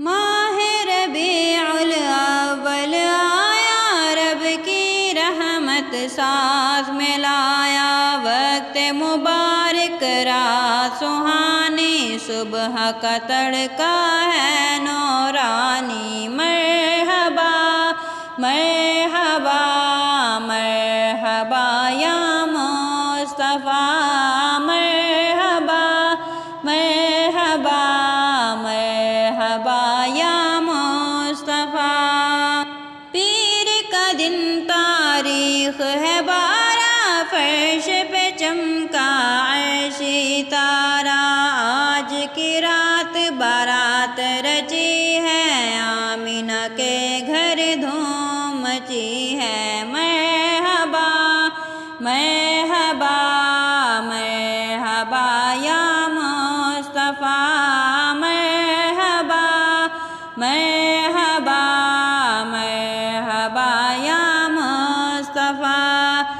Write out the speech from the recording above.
ماہ ربیع الاول آیا، رب کی رحمت ساتھ میں لایا، وقت مبارک رات سہانی، صبح کا تڑکا ہے نورانی، مرحبا مرحبا مرحبا یا مصطفیٰ، مرحبا مرحبا مرحبا یا مصطفیٰ۔ پیر کا دن تاریخ ہے 12، فرش پہ چمکا عرشی تارا، آج کی رات بارات رچی ہے، آمینہ کے گھر دھوم مچی ہے، مرحبا مرحبا مرحبا یا مصطفیٰ، مرحبا مرحبا